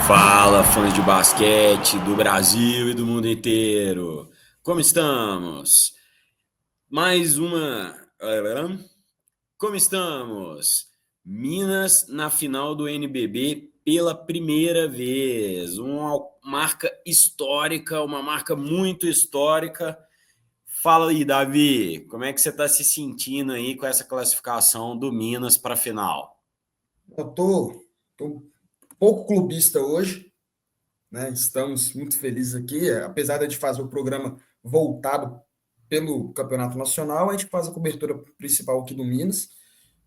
Fala, fãs de basquete do Brasil e do mundo inteiro. Como estamos? Mais uma. Como estamos? Minas na final do NBB pela primeira vez. Uma marca histórica, uma marca muito histórica. Fala aí, Davi, como é que você está se sentindo aí com essa classificação do Minas para a final? Eu tô um pouco clubista hoje, né? Estamos muito felizes aqui, apesar de a gente fazer o programa voltado pelo Campeonato Nacional, a gente faz a cobertura principal aqui do Minas.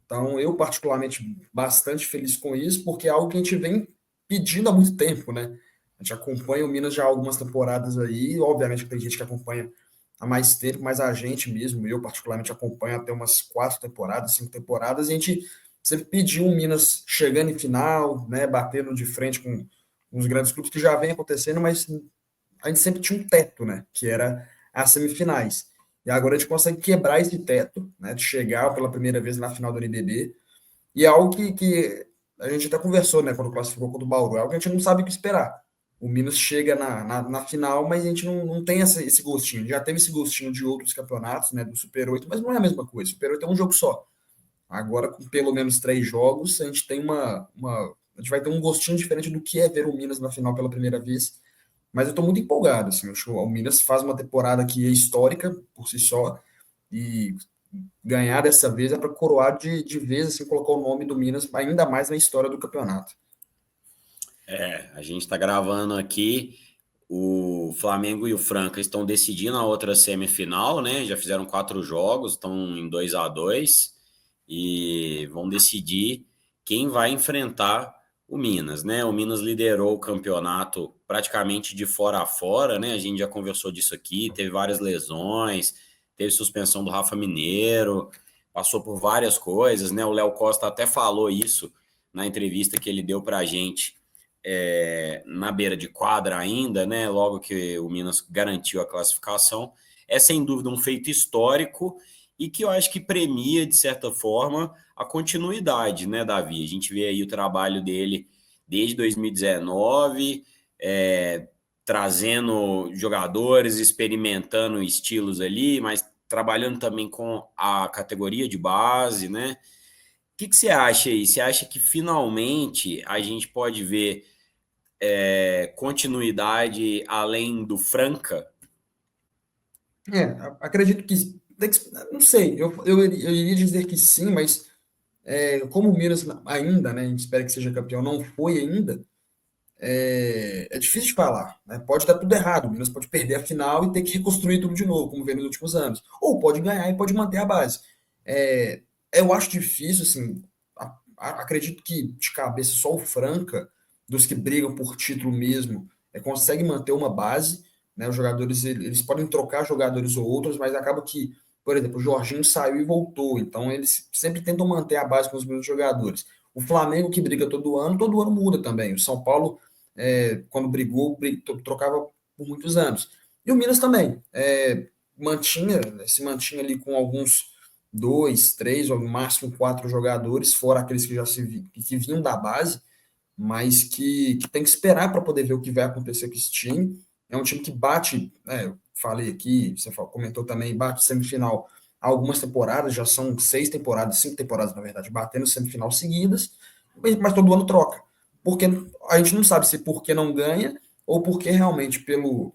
Então, eu particularmente bastante feliz com isso, porque é algo que a gente vem pedindo há muito tempo, né? A gente acompanha o Minas já há algumas temporadas aí, obviamente que tem gente que acompanha há mais tempo, mas a gente mesmo, eu particularmente acompanho até umas 4 temporadas, 5 temporadas, e a gente sempre pediu o Minas chegando em final, né, batendo de frente com os grandes clubes, que já vem acontecendo, mas a gente sempre tinha um teto, né, que era as semifinais. E agora a gente consegue quebrar esse teto, né, de chegar pela primeira vez na final do NBB, e é algo que a gente até conversou, né, quando classificou contra o Bauru, é algo que a gente não sabe o que esperar. O Minas chega na final, mas a gente não tem esse gostinho. Já teve esse gostinho de outros campeonatos, né, do Super 8, mas não é a mesma coisa. Super 8 é um jogo só. Agora, com pelo menos 3 jogos, a gente tem a gente vai ter um gostinho diferente do que é ver o Minas na final pela primeira vez. Mas eu estou muito empolgado, assim, eu acho que o Minas faz uma temporada que é histórica por si só, e ganhar dessa vez é para coroar de vez, assim, colocar o nome do Minas ainda mais na história do campeonato. A gente está gravando aqui. O Flamengo e o Franca estão decidindo a outra semifinal, né? Já fizeram 4 jogos, estão em 2-2 e vão decidir quem vai enfrentar o Minas, né? O Minas liderou o campeonato praticamente de fora a fora, né? A gente já conversou disso aqui, teve várias lesões, teve suspensão do Rafa Mineiro, passou por várias coisas, né? O Léo Costa até falou isso na entrevista que ele deu para a gente na beira de quadra ainda, né? Logo que o Minas garantiu a classificação, é sem dúvida um feito histórico e que eu acho que premia, de certa forma, a continuidade, né, Davi? A gente vê aí o trabalho dele desde 2019, trazendo jogadores, experimentando estilos ali, mas trabalhando também com a categoria de base, né? O que você acha aí? Você acha que finalmente a gente pode ver continuidade além do Franca? Acredito que, não sei, eu iria dizer que sim, mas como o Minas ainda, né, a gente espera que seja campeão, não foi ainda, é difícil de falar, né? Pode dar tudo errado, o Minas pode perder a final e ter que reconstruir tudo de novo, como vem nos últimos anos. Ou pode ganhar e pode manter a base. É, eu acho difícil, assim, acredito que de cabeça só o Franca, dos que brigam por título mesmo, consegue manter uma base, né? Os jogadores, eles podem trocar jogadores ou outros, mas acaba que, por exemplo, o Jorginho saiu e voltou, então eles sempre tentam manter a base com os mesmos jogadores. O Flamengo, que briga todo ano muda também. O São Paulo, quando brigou, trocava por muitos anos. E o Minas também. Se mantinha ali com alguns dois, três, ou no máximo 4 jogadores, fora aqueles que que vinham da base, mas que tem que esperar para poder ver o que vai acontecer com esse time. É um time que bate, né, eu falei aqui, você comentou também, bate semifinal há algumas temporadas, já são 6 temporadas, 5 temporadas, na verdade, batendo semifinal seguidas, mas todo ano troca. Porque a gente não sabe se porque não ganha ou porque realmente pelo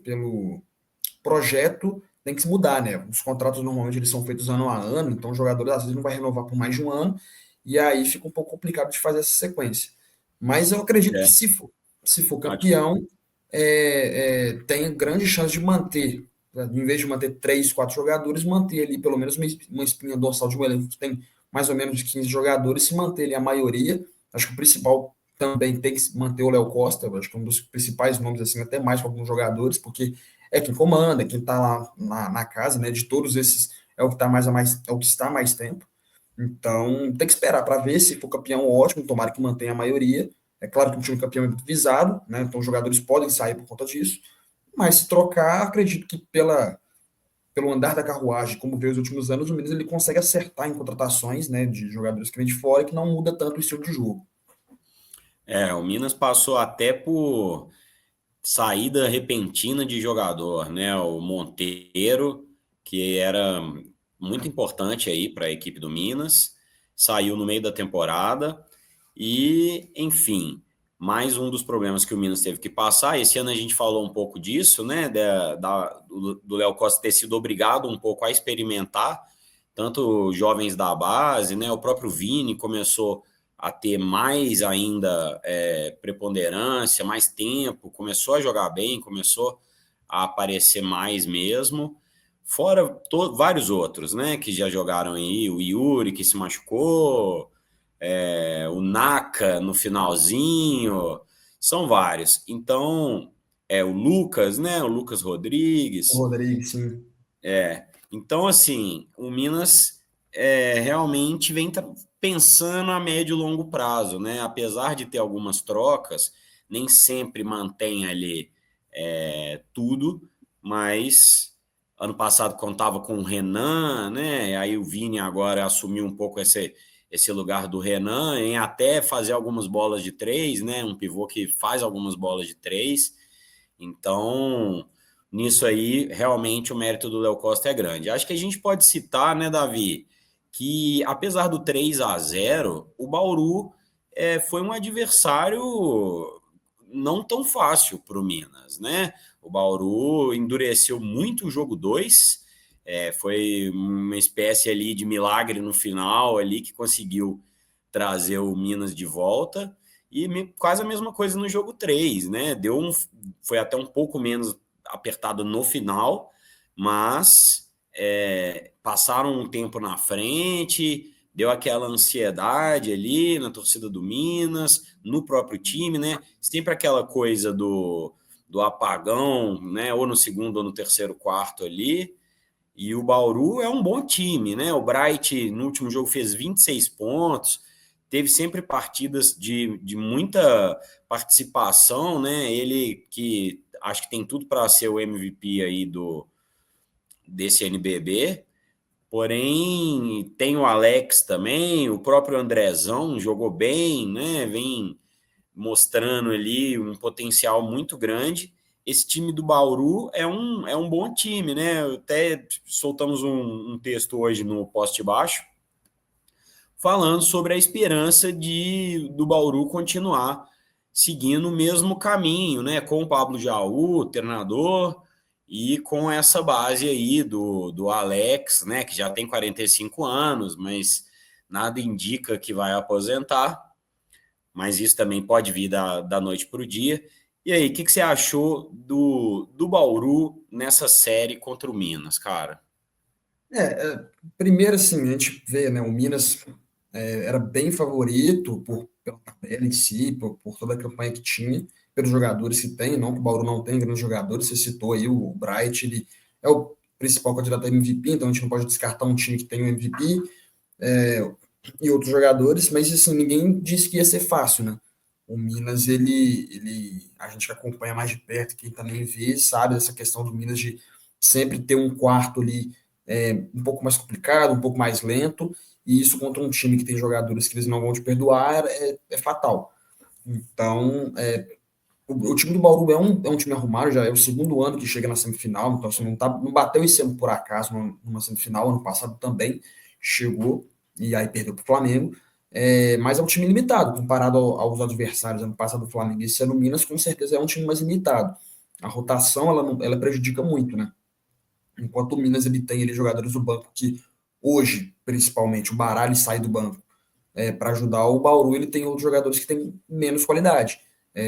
projeto tem que se mudar, né? Os contratos normalmente eles são feitos ano a ano, então o jogador às vezes não vai renovar por mais de um ano, e aí fica um pouco complicado de fazer essa sequência. Mas eu acredito que É, se for acho, campeão, tem grande chance de manter, né? Em vez de manter 3, 4 jogadores, manter ali pelo menos uma espinha dorsal de um elenco que tem mais ou menos de 15 jogadores, se manter ali a maioria. Acho que o principal também tem que se manter o Léo Costa, acho que é um dos principais nomes, assim, até mais para alguns jogadores, porque é quem comanda, é quem está lá na casa, né? De todos esses, é o que está é o que está mais tempo. Então, tem que esperar para ver se for campeão, ótimo, tomara que mantenha a maioria. É claro que o time campeão é muito visado, né? Então os jogadores podem sair por conta disso. Mas se trocar, acredito que pelo andar da carruagem, como veio os últimos anos, o Minas ele consegue acertar em contratações, né, de jogadores que vêm de fora e que não muda tanto o estilo de jogo. O Minas passou até por saída repentina de jogador, né? O Monteiro, que era muito importante aí para a equipe do Minas, saiu no meio da temporada e, enfim, mais um dos problemas que o Minas teve que passar. Esse ano a gente falou um pouco disso, né? Do Léo Costa ter sido obrigado um pouco a experimentar tanto jovens da base, né? O próprio Vini começou a ter mais ainda preponderância, mais tempo, começou a jogar bem, começou a aparecer mais mesmo. Fora vários outros, né, que já jogaram aí, o Yuri que se machucou, o Naka no finalzinho, são vários. Então, o Lucas, né, o Lucas O Rodrigues, Rodrigues, sim. então, assim, o Minas realmente vem pensando a médio e longo prazo, né? Apesar de ter algumas trocas, nem sempre mantém ali tudo, mas ano passado contava com o Renan, né? Aí o Vini agora assumiu um pouco esse lugar do Renan, em até fazer algumas bolas de três, né? Um pivô que faz algumas bolas de três. Então, nisso aí, realmente o mérito do Léo Costa é grande. Acho que a gente pode citar, né, Davi, que apesar do 3-0, o Bauru foi um adversário não tão fácil para o Minas, né? O Bauru endureceu muito o jogo 2, foi uma espécie ali de milagre no final ali que conseguiu trazer o Minas de volta. E quase a mesma coisa no jogo 3, né? Foi até um pouco menos apertado no final, mas passaram um tempo na frente, deu aquela ansiedade ali na torcida do Minas, no próprio time, né? Sempre aquela coisa do apagão, né? Ou no segundo ou no terceiro quarto ali. E o Bauru é um bom time, né? O Bright no último jogo fez 26 pontos, teve sempre partidas de muita participação, né? Ele que acho que tem tudo para ser o MVP aí desse NBB, porém tem o Alex também, o próprio Andrezão jogou bem, né? Vem mostrando ali um potencial muito grande. Esse time do Bauru é um bom time, né? Até soltamos um texto hoje no Poste Baixo falando sobre a esperança do Bauru continuar seguindo o mesmo caminho, né? Com o Pablo Jaú, treinador, e com essa base aí do Alex, né? Que já tem 45 anos, mas nada indica que vai aposentar, mas isso também pode vir da noite para o dia. E aí, o que você achou do Bauru nessa série contra o Minas, cara? É, primeiro, assim, a gente vê, né, o Minas era bem favorito pela tabela em si, por toda a campanha que tinha, pelos jogadores que tem, não que o Bauru não tem grandes jogadores, você citou aí o Bright, ele é o principal candidato a MVP, então a gente não pode descartar um time que tem o MVP, e outros jogadores, mas assim, ninguém disse que ia ser fácil, né? O Minas, a gente que acompanha mais de perto, quem também vê, sabe essa questão do Minas de sempre ter um quarto ali um pouco mais complicado, um pouco mais lento, e isso contra um time que tem jogadores que eles não vão te perdoar é fatal. Então, o time do Bauru é um time arrumado, já é o segundo ano que chega na semifinal, então assim, não bateu esse ano por acaso numa semifinal, ano passado também chegou, e aí perdeu para o Flamengo, mas é um time limitado, comparado aos adversários, ano passado o Flamengo, esse ano o Minas com certeza é um time mais limitado. A rotação, ela prejudica muito, né? Enquanto o Minas ele tem ali jogadores do banco que hoje, principalmente, o Baralho sai do banco para ajudar o Bauru, ele tem outros jogadores que têm menos qualidade.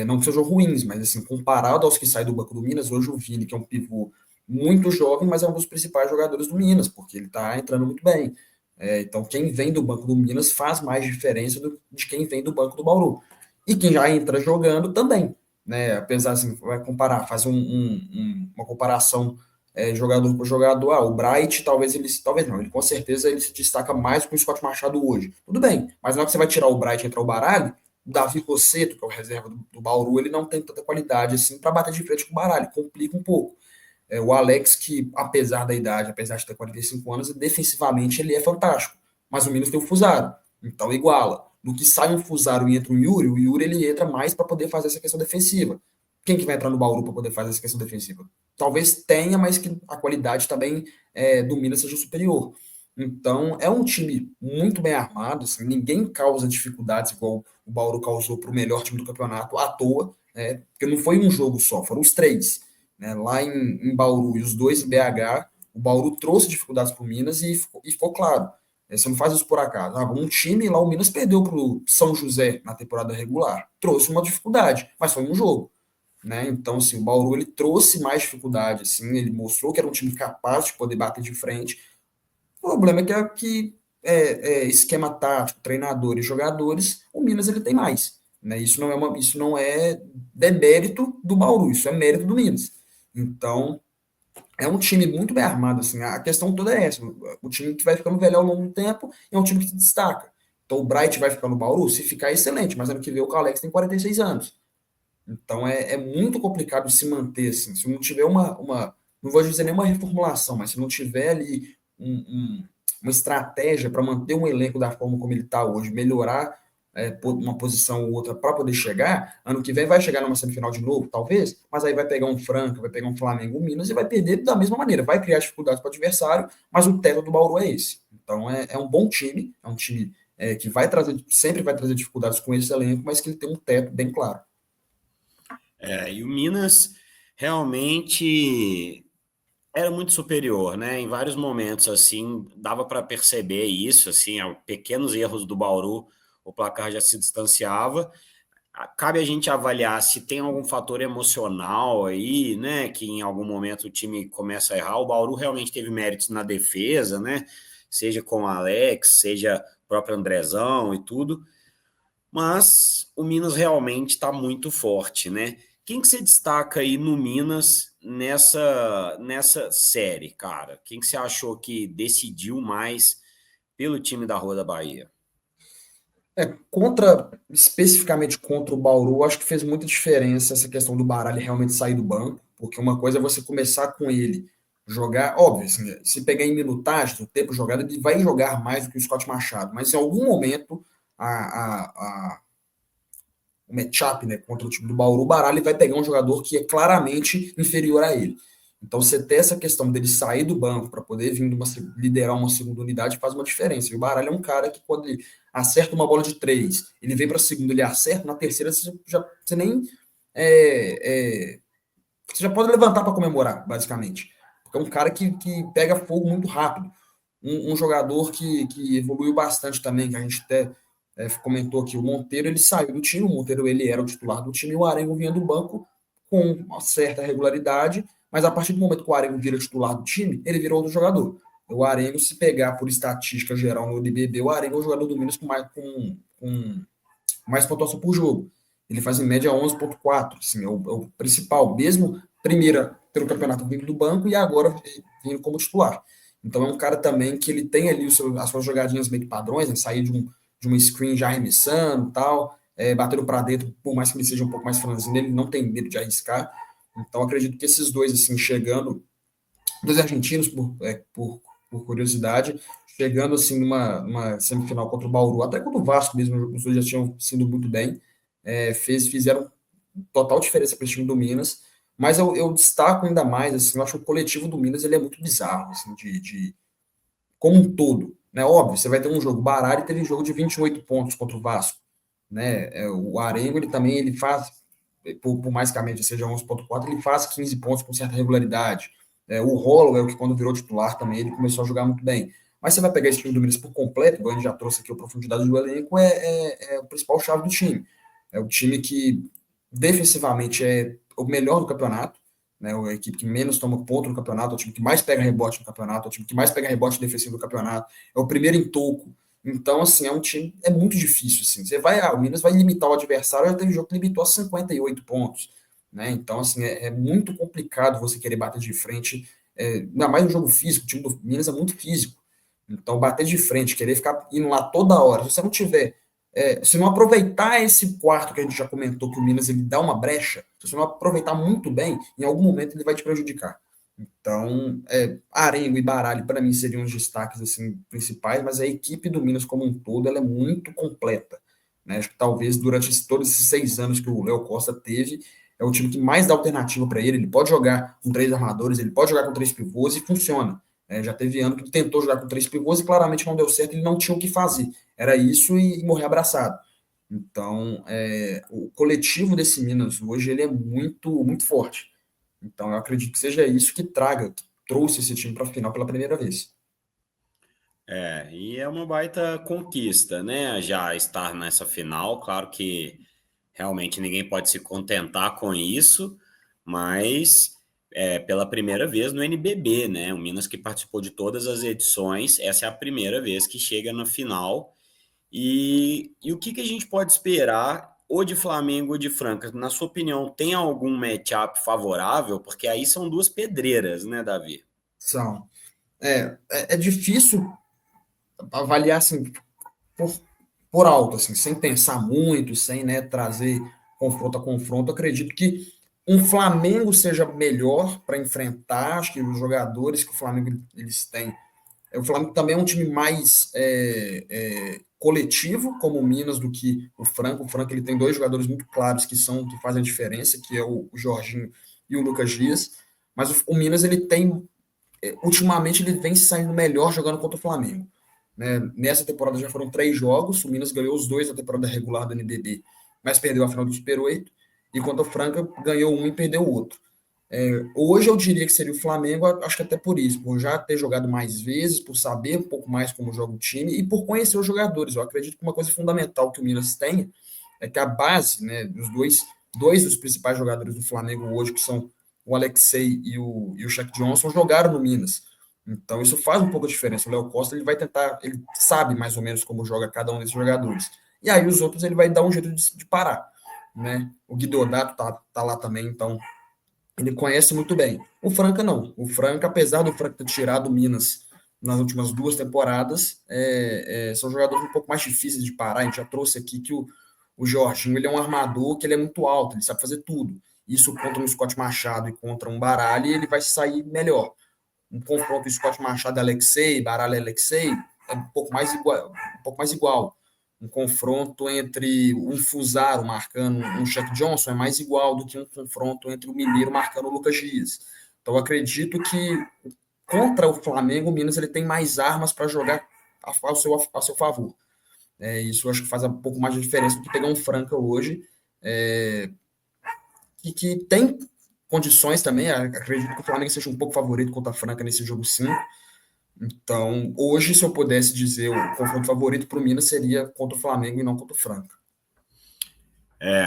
Não que sejam ruins, mas assim, comparado aos que saem do banco do Minas, hoje o Vini, que é um pivô muito jovem, mas é um dos principais jogadores do Minas, porque ele está entrando muito bem. Então, quem vem do banco do Minas faz mais diferença de quem vem do banco do Bauru. E quem já entra jogando também. Né? Apesar, assim, vai comparar, faz uma comparação jogador por jogador. O Bright, talvez não, ele com certeza ele se destaca mais que o Scott Machado hoje. Tudo bem, mas na hora que você vai tirar o Bright e entrar o Baralho, o Davi Rosseto, que é o reserva do Bauru, ele não tem tanta qualidade assim para bater de frente com o Baralho, complica um pouco. O Alex, que apesar da idade, apesar de ter 45 anos, defensivamente ele é fantástico, mas o Minas tem o Fusaro, então iguala. do que sai um Fusaro e entra um Yuri, o Yuri ele entra mais para poder fazer essa questão defensiva. Quem que vai entrar no Bauru para poder fazer essa questão defensiva? Talvez tenha, mas que a qualidade também do Minas seja superior. Então, é um time muito bem armado, assim, ninguém causa dificuldades igual o Bauru causou para o melhor time do campeonato à toa, né? Porque não foi um jogo só, foram os três. Né? Lá em Bauru e os dois em BH, o Bauru trouxe dificuldades para o Minas e ficou claro. Você não faz isso por acaso. Um time lá, o Minas perdeu para o São José na temporada regular. Trouxe uma dificuldade, mas foi um jogo. Né? Então, assim, o Bauru ele trouxe mais dificuldade, assim, ele mostrou que era um time capaz de poder bater de frente. O problema é que esquema tático, treinador e jogadores, o Minas ele tem mais. Né? Isso não é demérito do Bauru, isso é mérito do Minas. Então, é um time muito bem armado, assim. A questão toda é essa. O time que vai ficando velho ao longo do tempo é um time que se destaca. Então, o Bright vai ficar no Bauru, se ficar, é excelente, mas ano que vem o Calex tem 46 anos. Então, é muito complicado de se manter, assim. Se não tiver não vou dizer nenhuma reformulação, mas se não tiver ali uma estratégia para manter um elenco da forma como ele está hoje, melhorar uma posição ou outra para poder chegar, ano que vem vai chegar numa semifinal de novo, talvez, mas aí vai pegar um Franca, vai pegar um Flamengo, um Minas e vai perder da mesma maneira, vai criar dificuldades para o adversário, mas o teto do Bauru é esse. Então é um bom time, é um time que sempre vai trazer dificuldades com esse elenco, mas que ele tem um teto bem claro. E o Minas realmente era muito superior, né? Em vários momentos, assim, dava para perceber isso, assim, pequenos erros do Bauru, o placar já se distanciava. Cabe a gente avaliar se tem algum fator emocional aí, né? Que em algum momento o time começa a errar. O Bauru realmente teve méritos na defesa, né? Seja com o Alex, seja o próprio Andrezão e tudo. Mas o Minas realmente está muito forte, né? Quem que você destaca aí no Minas nessa série, cara? Quem que você achou que decidiu mais pelo time da Rua da Bahia? Especificamente contra o Bauru, acho que fez muita diferença essa questão do Baralho realmente sair do banco, porque uma coisa é você começar com ele, jogar, óbvio, assim, se pegar em minutagem, no tempo jogado, ele vai jogar mais do que o Scott Machado, mas em algum momento o matchup, né, contra o time do Bauru, o Baralho vai pegar um jogador que é claramente inferior a ele. Então, você ter essa questão dele sair do banco para poder vir liderar uma segunda unidade faz uma diferença. E o Baralho é um cara que, quando ele acerta uma bola de três, ele vem para a segunda, ele acerta, na terceira você nem. Você já pode levantar para comemorar, basicamente. Porque é um cara que pega fogo muito rápido. Um jogador que evoluiu bastante também, que a gente até comentou aqui, o Monteiro, ele saiu do time, o Monteiro ele era o titular do time, e o Arengo vinha do banco com uma certa regularidade, mas a partir do momento que o Arengo vira titular do time, ele vira outro jogador. O Arengo, se pegar por estatística geral no NBB, o Arengo é o jogador do Minas com mais pontuação por jogo. Ele faz em média 11,4, assim, é o principal, mesmo primeira pelo campeonato vindo do banco e agora vindo como titular. Então é um cara também que ele tem ali as suas jogadinhas meio que padrões, né? Sair de uma screen já arremessando e tal, batendo para dentro, por mais que ele seja um pouco mais franzino, ele não tem medo de arriscar. Então acredito que esses dois, assim, chegando, dois argentinos, por curiosidade, chegando assim numa semifinal contra o Bauru, até contra o Vasco mesmo, os dois já tinham sido muito bem, fizeram total diferença para esse time do Minas, mas eu destaco ainda mais, assim, eu acho que o coletivo do Minas ele é muito bizarro, assim, como um todo. Né? Óbvio, você vai ter um jogo, o Barari teve um jogo de 28 pontos contra o Vasco. Né? O Arengo, ele faz, por mais que a média seja 11,4, ele faz 15 pontos com certa regularidade. O Holloway, que quando virou titular também, ele começou a jogar muito bem. Mas você vai pegar esse time do Minas por completo, igual a gente já trouxe aqui a profundidade do elenco, é o principal chave do time. É o time que defensivamente é o melhor do campeonato, né? A equipe que menos toma ponto no campeonato, é o time que mais pega rebote no campeonato, é o time que mais pega rebote defensivo no campeonato, é o primeiro em toco. Então, assim, é um time, é muito difícil, assim. O Minas vai limitar o adversário, já teve jogo que limitou a 58 pontos, né? Então, assim, é muito complicado você querer bater de frente, ainda mais no jogo físico, o time do Minas é muito físico. Então, bater de frente, querer ficar indo lá toda hora, se você não tiver, se não aproveitar esse quarto que a gente já comentou, que o Minas ele dá uma brecha, se você não aproveitar muito bem, em algum momento ele vai te prejudicar. Então, Arengo e Baralho, para mim, seriam os destaques assim, principais, mas a equipe do Minas como um todo ela é muito completa. né? Acho que talvez durante todos esses 6 anos que o Léo Costa teve, é o time que mais dá alternativa para ele. Ele pode jogar com 3 armadores, ele pode jogar com 3 pivôs e funciona. Já teve ano que ele tentou jogar com 3 pivôs e claramente não deu certo, ele não tinha o que fazer. Era isso e morrer abraçado. Então, o coletivo desse Minas hoje ele é muito, muito forte. Então, eu acredito que seja isso que trouxe esse time para a final pela primeira vez. E é uma baita conquista, né? Já estar nessa final, claro que realmente ninguém pode se contentar com isso, mas pela primeira vez no NBB, né? O Minas que participou de todas as edições, essa é a primeira vez que chega na final. E o que a gente pode esperar ou de Flamengo ou de Franca? Na sua opinião, tem algum matchup favorável? Porque aí são duas pedreiras, né, Davi? São. É difícil avaliar assim, por, por alto, assim, sem pensar muito, sem, né, trazer confronto a confronto. Acredito que um Flamengo seja melhor para enfrentar. Acho que os jogadores que o Flamengo eles têm. O Flamengo também é um time mais coletivo, como o Minas, do que o Franco. O Franco ele tem 2 jogadores muito claros que fazem a diferença, que é o Jorginho e o Lucas Dias. Mas o Minas ele tem ultimamente ele vem saindo melhor jogando contra o Flamengo. Né? Nessa temporada já foram 3 jogos, o Minas ganhou os 2 da temporada regular do NBB, mas perdeu a final do Super 8, e quanto o Franca ganhou um e perdeu o outro. Hoje eu diria que seria o Flamengo, acho que até por isso, por já ter jogado mais vezes, por saber um pouco mais como joga o time e por conhecer os jogadores. Eu acredito que uma coisa fundamental que o Minas tem é que a base, né, dos dois dos principais jogadores do Flamengo hoje, que são o Alexei e o Shaq Johnson, jogaram no Minas. Então isso faz um pouco de diferença. O Léo Costa ele vai tentar, ele sabe mais ou menos como joga cada um desses jogadores. E aí os outros ele vai dar um jeito de parar. Né? O Guidodato tá lá também, então ele conhece muito bem. O Franca não. O Franca, apesar do Franca ter tirado o Minas nas últimas 2 temporadas, são jogadores um pouco mais difíceis de parar. A gente já trouxe aqui que o Jorginho ele é um armador que ele é muito alto, ele sabe fazer tudo. Isso contra um Scott Machado e contra um Baralho, ele vai sair melhor. Um confronto Scott Machado e Alexei, Baralho e Alexei, é um pouco mais igual. Um confronto entre um Fusaro marcando um Shaq Johnson é mais igual do que um confronto entre o Mineiro marcando o Lucas Dias. Então, eu acredito que contra o Flamengo, o Minas ele tem mais armas para jogar ao seu favor. Isso eu acho que faz um pouco mais de diferença do que pegar um Franca hoje, é, que tem condições também. Acredito que o Flamengo seja um pouco favorito contra a Franca nesse jogo, sim. Então, hoje, se eu pudesse dizer o confronto favorito para o Minas seria contra o Flamengo e não contra o Franca.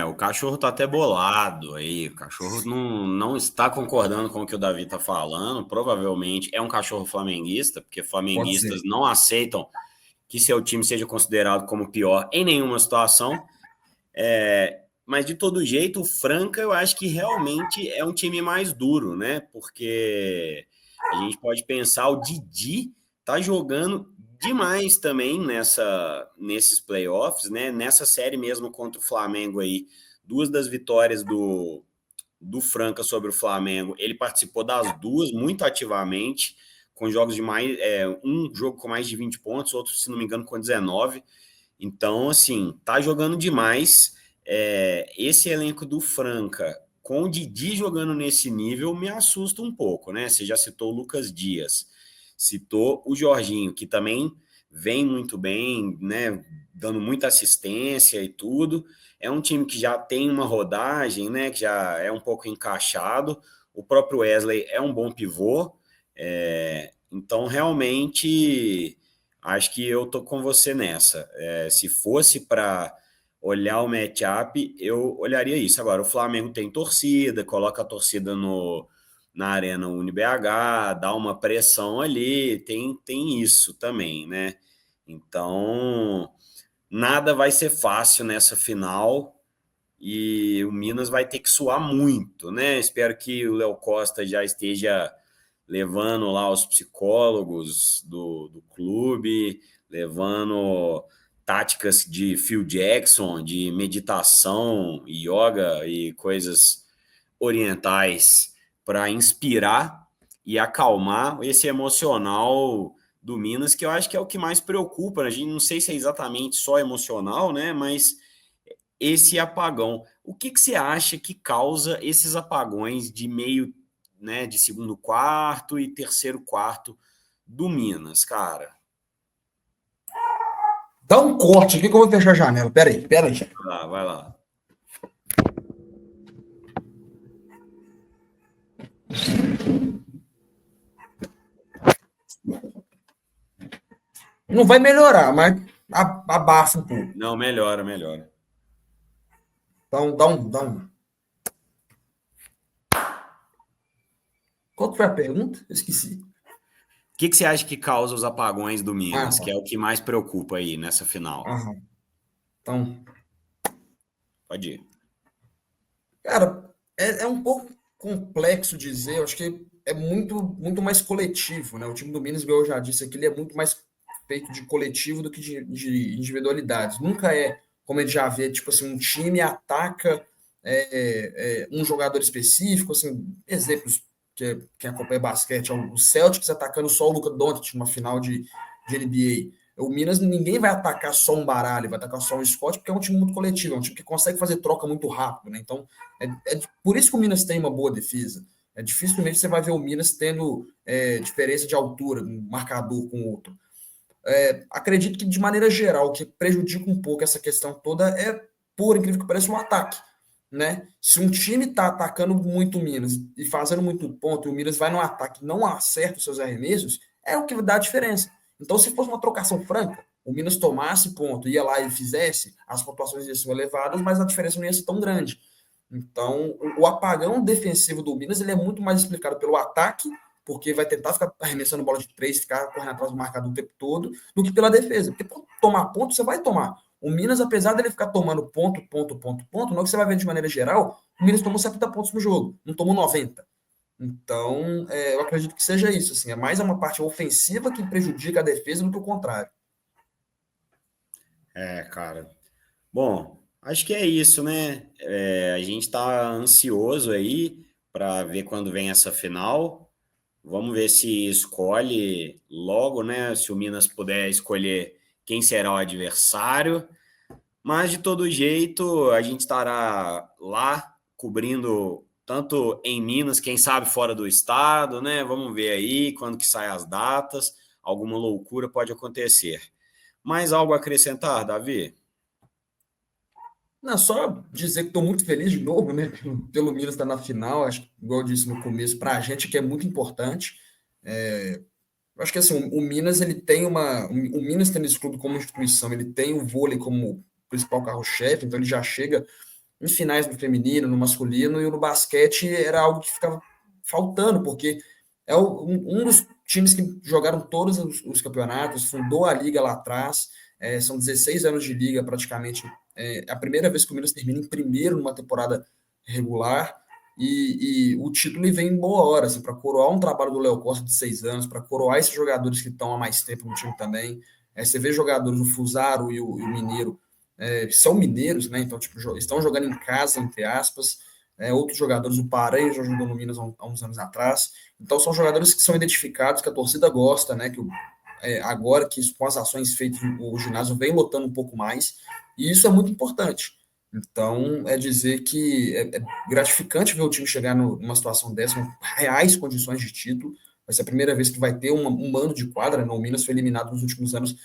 O cachorro tá até bolado aí. O cachorro não está concordando com o que o Davi tá falando. Provavelmente é um cachorro flamenguista, porque Pode ser. flamenguistas não aceitam que seu time seja considerado como pior em nenhuma situação. Mas de todo jeito, o Franca eu acho que realmente é um time mais duro, né? Porque a gente pode pensar, o Didi tá jogando demais também nesses playoffs, né? Nessa série mesmo contra o Flamengo aí, 2 das vitórias do Franca sobre o Flamengo, ele participou das 2 muito ativamente, com jogos de mais, um jogo com mais de 20 pontos, outro, se não me engano, com 19. Então, assim, tá jogando demais. Esse elenco do Franca, com o Didi jogando nesse nível, me assusta um pouco, né? Você já citou o Lucas Dias, citou o Jorginho, que também vem muito bem, né? Dando muita assistência e tudo. É um time que já tem uma rodagem, né? Que já é um pouco encaixado. O próprio Wesley é um bom pivô. Então, realmente, acho que eu tô com você nessa. Se fosse para olhar o matchup, eu olharia isso. Agora, o Flamengo tem torcida, coloca a torcida na Arena UniBH, dá uma pressão ali, tem isso também, né? Então, nada vai ser fácil nessa final e o Minas vai ter que suar muito, né? Espero que o Léo Costa já esteja levando lá os psicólogos do clube, levando táticas de Phil Jackson, de meditação, yoga e coisas orientais para inspirar e acalmar esse emocional do Minas, que eu acho que é o que mais preocupa. A gente não sei se é exatamente só emocional, né? Mas esse apagão. O que você acha que causa esses apagões de meio, né, de segundo quarto e terceiro quarto do Minas, cara? Dá um corte aqui que eu vou fechar a janela. Pera aí. Vai lá. Não vai melhorar, mas abafa um pouco. Não, melhora, melhora. Dá um. Qual que foi a pergunta? Eu esqueci. O que você acha que causa os apagões do Ah, Minas, tá. que é o que mais preocupa aí nessa final? Aham. Então, Pode ir. cara, é um pouco complexo dizer. Eu acho que é muito mais coletivo, né? O time do Minas, igual eu já disse aqui, ele é muito mais feito de coletivo do que de individualidades. Nunca é, como a gente já vê, tipo assim, um time ataca um jogador específico, assim, exemplos que quem acompanha basquete, é o Celtics atacando só o Luka Doncic numa final de NBA. O Minas, ninguém vai atacar só um baralho, vai atacar só um Scott, porque é um time muito coletivo, é um time que consegue fazer troca muito rápido, né? Então, por isso que o Minas tem uma boa defesa. Dificilmente você vai ver o Minas tendo diferença de altura, um marcador com o outro. Acredito que, de maneira geral, o que prejudica um pouco essa questão toda é, por incrível que pareça, o ataque. Né? Se um time está atacando muito o Minas e fazendo muito ponto, e o Minas vai no ataque e não acerta os seus arremessos, é o que dá a diferença. Então, se fosse uma trocação franca, o Minas tomasse ponto, ia lá e fizesse, as pontuações iam ser elevadas, mas a diferença não ia ser tão grande. Então, o apagão defensivo do Minas ele é muito mais explicado pelo ataque, porque vai tentar ficar arremessando bola de três, ficar correndo atrás do marcador o tempo todo, do que pela defesa. Porque tomar ponto, você vai tomar. O Minas, apesar dele ficar tomando ponto, não é que você vai ver de maneira geral, o Minas tomou 70 pontos no jogo, não tomou 90. Então, eu acredito que seja isso. Assim, é mais uma parte ofensiva que prejudica a defesa do que o contrário. Cara. Bom, acho que é isso, né? A gente está ansioso aí para ver quando vem essa final. Vamos ver se escolhe logo, né? Se o Minas puder escolher quem será o adversário. Mas, de todo jeito, a gente estará lá cobrindo tanto em Minas, quem sabe fora do estado, né? Vamos ver aí quando que saem as datas. Alguma loucura pode acontecer. Mais algo a acrescentar, Davi? Não, só dizer que estou muito feliz de novo, né? Pelo Minas estar na final. Acho que, igual eu disse no começo, para a gente que é muito importante. Eu acho que assim, o Minas ele tem o Minas Tênis Clube como instituição, ele tem o vôlei como principal carro-chefe, então ele já chega em finais no feminino, no masculino, e no basquete era algo que ficava faltando, porque é um dos times que jogaram todos os campeonatos, fundou a liga lá atrás, são 16 anos de liga praticamente. É a primeira vez que o Minas termina em primeiro numa temporada regular, e o título vem em boa hora, assim, para coroar um trabalho do Léo Costa de 6 anos, para coroar esses jogadores que estão há mais tempo no time também. Você vê jogadores, o Fusaro e o Mineiro, são mineiros, né? Então, tipo, estão jogando em casa, entre aspas. Outros jogadores, o Paranhos já jogou no Minas há uns anos atrás. Então, são jogadores que são identificados, que a torcida gosta, né? Agora que com as ações feitas, o ginásio vem lotando um pouco mais, e isso é muito importante. Então, é dizer que é gratificante ver o time chegar numa situação dessa, com reais condições de título. Vai ser a primeira vez que vai ter um mando de quadra, né? O Minas foi eliminado nos últimos anos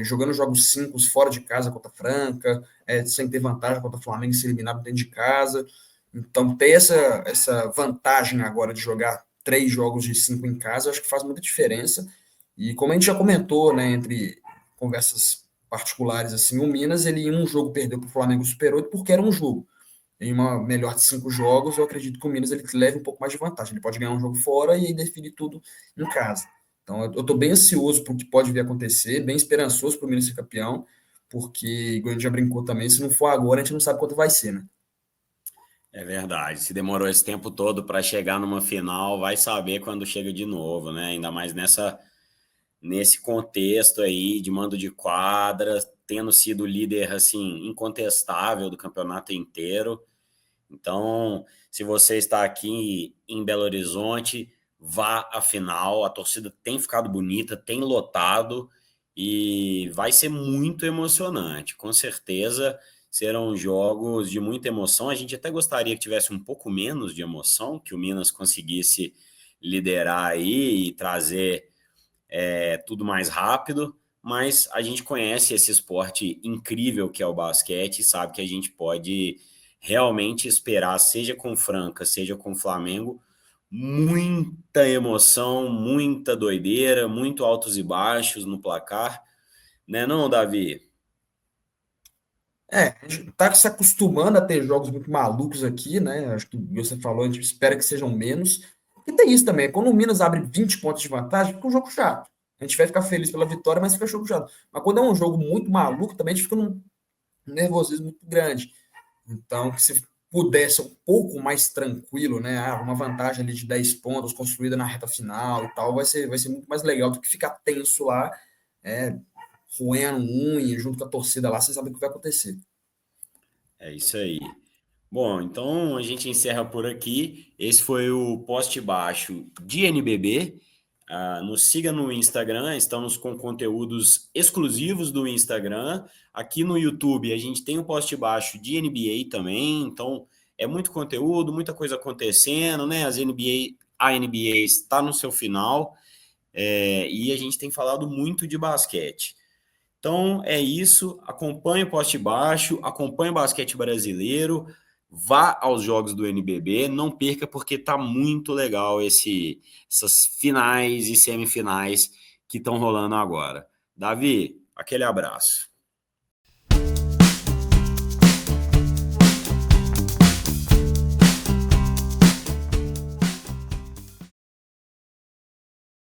jogando jogos 5 fora de casa contra a Franca, sem ter vantagem contra o Flamengo e ser eliminado dentro de casa. Então, ter essa vantagem agora de jogar 3 jogos de 5 em casa, eu acho que faz muita diferença. E como a gente já comentou, né, entre conversas particulares, assim, o Minas, ele em um jogo perdeu para o Flamengo Super 8 porque era um jogo. Em uma melhor de 5 jogos, eu acredito que o Minas ele leve um pouco mais de vantagem. Ele pode ganhar um jogo fora e aí define tudo em casa. Então, eu estou bem ansioso para o que pode vir a acontecer, bem esperançoso para o Minas ser campeão, porque, igual a gente já brincou também, se não for agora, a gente não sabe quanto vai ser, né? É verdade. Se demorou esse tempo todo para chegar numa final, vai saber quando chega de novo, né? Ainda mais nesse contexto aí de mando de quadra, tendo sido líder assim incontestável do campeonato inteiro. Então, se você está aqui em Belo Horizonte, vá à final. A torcida tem ficado bonita, tem lotado e vai ser muito emocionante. Com certeza, serão jogos de muita emoção. A gente até gostaria que tivesse um pouco menos de emoção, que o Minas conseguisse liderar aí e trazer tudo mais rápido, mas a gente conhece esse esporte incrível que é o basquete e sabe que a gente pode realmente esperar, seja com Franca, seja com Flamengo, muita emoção, muita doideira, muito altos e baixos no placar, né não, Davi? A gente tá se acostumando a ter jogos muito malucos aqui, né? Acho que você falou, a gente espera que sejam menos. E tem isso também, quando o Minas abre 20 pontos de vantagem, fica um jogo chato. A gente vai ficar feliz pela vitória, mas fica jogo chato. Mas quando é um jogo muito maluco, também a gente fica num nervosismo muito grande. Então, se pudesse um pouco mais tranquilo, né? Uma vantagem ali de 10 pontos construída na reta final e tal, vai ser muito mais legal do que ficar tenso lá, é, roendo unha junto com a torcida lá, você sabe o que vai acontecer. É isso aí. Bom, então a gente encerra por aqui. Esse foi o Poste Baixo de NBB. Nos siga no Instagram, estamos com conteúdos exclusivos do Instagram. Aqui no YouTube a gente tem o Poste Baixo de NBA também, então é muito conteúdo, muita coisa acontecendo, né? A NBA está no seu final, e a gente tem falado muito de basquete. Então é isso. Acompanhe o Poste Baixo, acompanhe o basquete brasileiro, vá aos jogos do NBB, não perca porque tá muito legal essas finais e semifinais que estão rolando agora. Davi, aquele abraço.